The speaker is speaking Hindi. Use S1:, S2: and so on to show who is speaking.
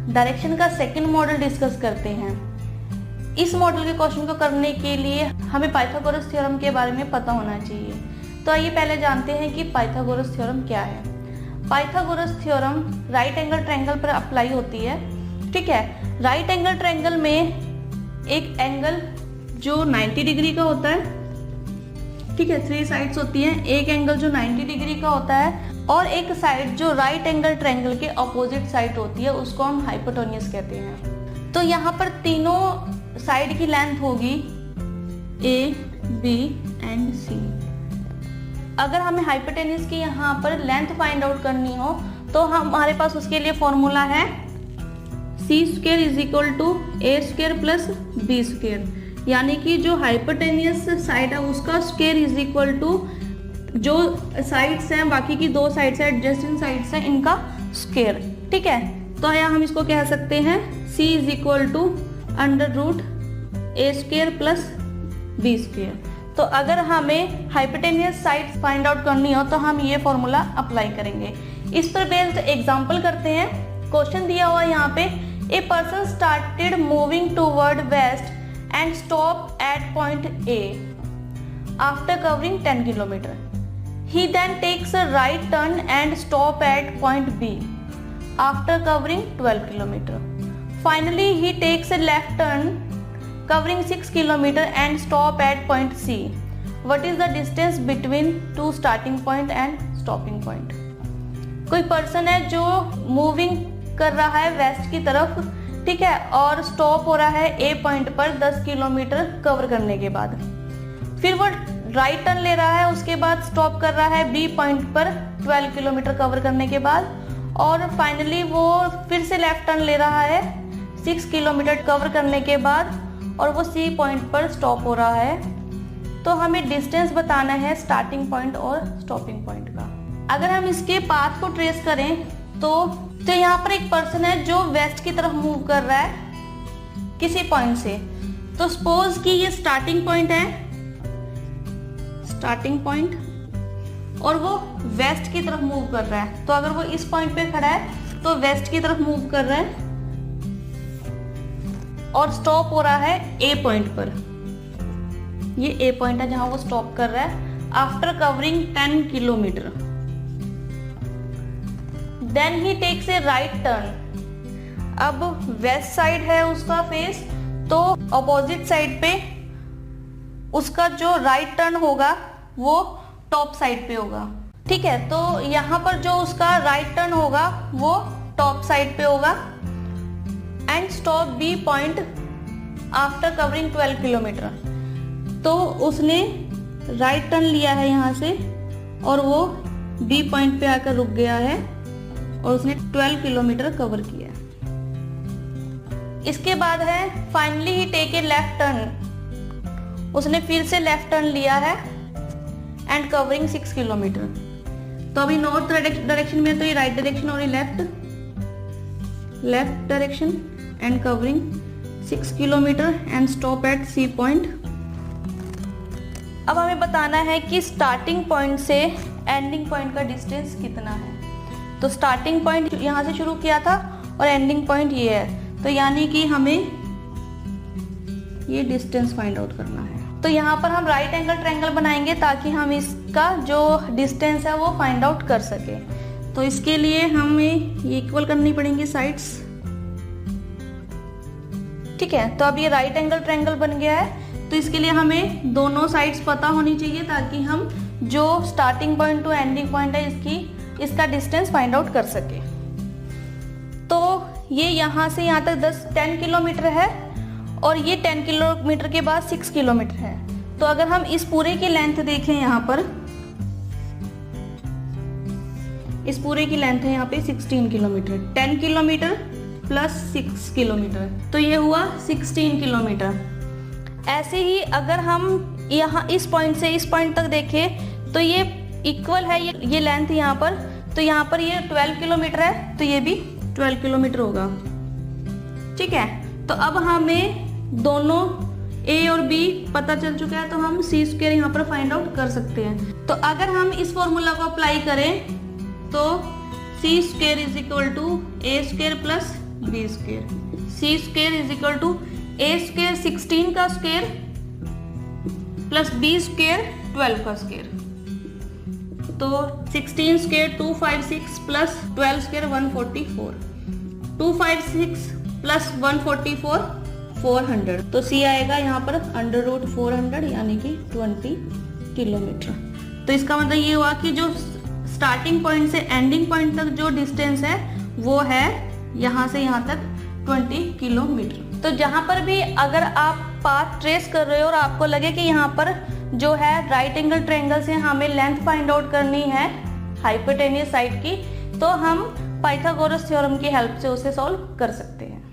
S1: डायरेक्शन का सेकंड मॉडल डिस्कस करते हैं। इस मॉडल के क्वेश्चन को करने के लिए हमें पाइथागोरस थ्योरम के बारे में पता होना चाहिए। तो आइए पहले जानते हैं कि पाइथागोरस थ्योरम क्या है। Pythagoras theorem right angle triangle पर अप्लाई होती है। ठीक है, राइट एंगल ट्रायंगल में एक एंगल जो 90 डिग्री का होता है, ठीक है, 3 साइड्स होती हैं। एक एंगल जो 90 डिग्री का होता है और एक साइड जो राइट एंगल ट्रायंगल के अपोजिट साइड होती है, उसको हम हाइपोटेन्यूज कहते हैं। तो यहाँ पर तीनों साइड की लेंथ होगी ए, बी एंड सी। अगर हमें हाइपोटेन्यूज की यहाँ पर लेंथ फाइंड आउट करनी हो तो हमारे पास उसके लिए फॉर्मूला है c square is equal to a square plus b square, यानी कि जो हाइपोटेन्यूज साइड है उसका स्क्वायर इज इक्वल टू जो साइड्स हैं, बाकी की दो साइड्स हैं, एडजेसेंट साइड्स हैं, इनका स्क्वायर। ठीक है, तो यहाँ हम इसको कह सकते हैं c is equal to under root a square plus b square. तो अगर हमें हाइपोटेन्यूज साइड्स फाइंड आउट करनी हो तो हम ये फॉर्मूला अप्लाई करेंगे। इस पर बेस्ड एग्जांपल करते हैं। क्वेश्चन दिया हुआ है यहाँ पे, a person started moving toward west and stop at point A after covering 10 km. He then takes a right turn and stop at point B after covering 12 km. Finally, he takes a left turn covering 6 km and stop at point C. What is the distance between two starting point and stopping point? कोई पर्सन है जो मूविंग कर रहा है वेस्ट की तरफ, ठीक है, और स्टॉप हो रहा है ए पॉइंट पर 10 किलोमीटर कवर करने के बाद। फिर वो राइट टर्न ले रहा है, उसके बाद स्टॉप कर रहा है बी पॉइंट पर 12 किलोमीटर कवर करने के बाद, और फाइनली वो फिर से लेफ्ट टर्न ले रहा है 6 किलोमीटर कवर करने के बाद, और वो सी पॉइंट पर स्टॉप हो रहा है। तो हमें डिस्टेंस बताना है स्टार्टिंग पॉइंट और स्टॉपिंग पॉइंट का। अगर हम इसके पाथ को ट्रेस करें तो यहाँ पर एक पर्सन है जो वेस्ट की तरफ मूव कर रहा है किसी पॉइंट से। तो सपोज कि ये स्टार्टिंग पॉइंट है, स्टार्टिंग पॉइंट, और वो वेस्ट की तरफ मूव कर रहा है। तो अगर वो इस पॉइंट पे खड़ा है तो वेस्ट की तरफ मूव कर रहा है और स्टॉप हो रहा है ए पॉइंट पर। ये ए पॉइंट है जहां वो स्टॉप कर रहा है after covering 10 kilometre. Then he takes a right turn. अब वेस्ट साइड है उसका फेस, तो अपोजिट साइड पे उसका जो राइट टर्न होगा वो टॉप साइड पे होगा। ठीक है, तो यहाँ पर जो उसका राइट टर्न होगा वो टॉप साइड पे होगा and stop B point after covering 12 kilometre. तो उसने राइट टर्न लिया है यहाँ से और वो बी पॉइंट पे आकर रुक गया है और उसने 12 किलोमीटर कवर किया। इसके बाद है finally he take a left turn. उसने फिर से लेफ्ट टर्न लिया है एंड कवरिंग 6 किलोमीटर। तो अभी नॉर्थ डायरेक्शन में, तो ये राइट डायरेक्शन और ये left direction and covering 6 kilometre and stop at C point. अब हमें बताना है कि स्टार्टिंग पॉइंट से एंडिंग पॉइंट का डिस्टेंस कितना है। तो स्टार्टिंग पॉइंट यहाँ से शुरू किया था और एंडिंग पॉइंट ये है, तो यानी कि हमें ये डिस्टेंस फाइंड आउट करना है। तो यहाँ पर हम राइट एंगल ट्रायंगल बनाएंगे ताकि हम इसका जो डिस्टेंस है वो फाइंड आउट कर सके। तो इसके लिए हमें ये इक्वल करनी पड़ेंगी साइड्स। ठीक है, तो अब ये राइट एंगल ट्रायंगल बन गया है। तो इसके लिए हमें दोनों साइड्स पता होनी चाहिए ताकि हम जो starting point two ending point है इसका डिस्टेंस फाइंड आउट कर सके। तो ये यहाँ से यहाँ तक 10 किलोमीटर है और ये 10 किलोमीटर के बाद 6 किलोमीटर है। तो अगर हम इस पूरे की लेंथ देखें, यहाँ पर इस पूरे की लेंथ है यहाँ पे 16 किलोमीटर। 10 किलोमीटर प्लस 6 किलोमीटर, तो ये हुआ 16 किलोमीटर। ऐसे ही अगर हम यहाँ इस पॉइंट से इस पॉइंट तक देखें तो ये इक्वल है, ये लेंथ यहाँ पर, तो यहाँ पर ये 12 किलोमीटर है, तो ये भी 12 किलोमीटर होगा। ठीक है, तो अब हमें दोनों ए और बी पता चल चुका है, तो हम सी स्क्वायर यहाँ पर फाइंड आउट कर सकते हैं। तो अगर हम इस फॉर्मूला को अप्लाई करें तो c square is equal to a square plus b square. C square is equal to a square 16 का स्क्वायर प्लस बी स्क्वायर 12 का स्क्वायर। तो 16 स्क्वायर 256 प्लस 12 स्क्वायर 144, 256 प्लस 144 400। तो सी आएगा यहाँ पर अंडर रूट 400 यानी कि 20 किलोमीटर। तो इसका मतलब ये हुआ कि जो स्टार्टिंग पॉइंट से एंडिंग पॉइंट तक जो डिस्टेंस है वो है यहाँ से यहाँ तक 20 किलोमीटर। तो जहाँ पर भी अगर आप पाथ ट्रेस कर रहे हो और आपको लगे कि यहाँ पर जो है राइट एंगल ट्रायंगल से हमें लेंथ फाइंड आउट करनी है हाइपोटेन्यूस साइड की, तो हम पाइथागोरस थ्योरम की हेल्प से उसे सॉल्व कर सकते हैं।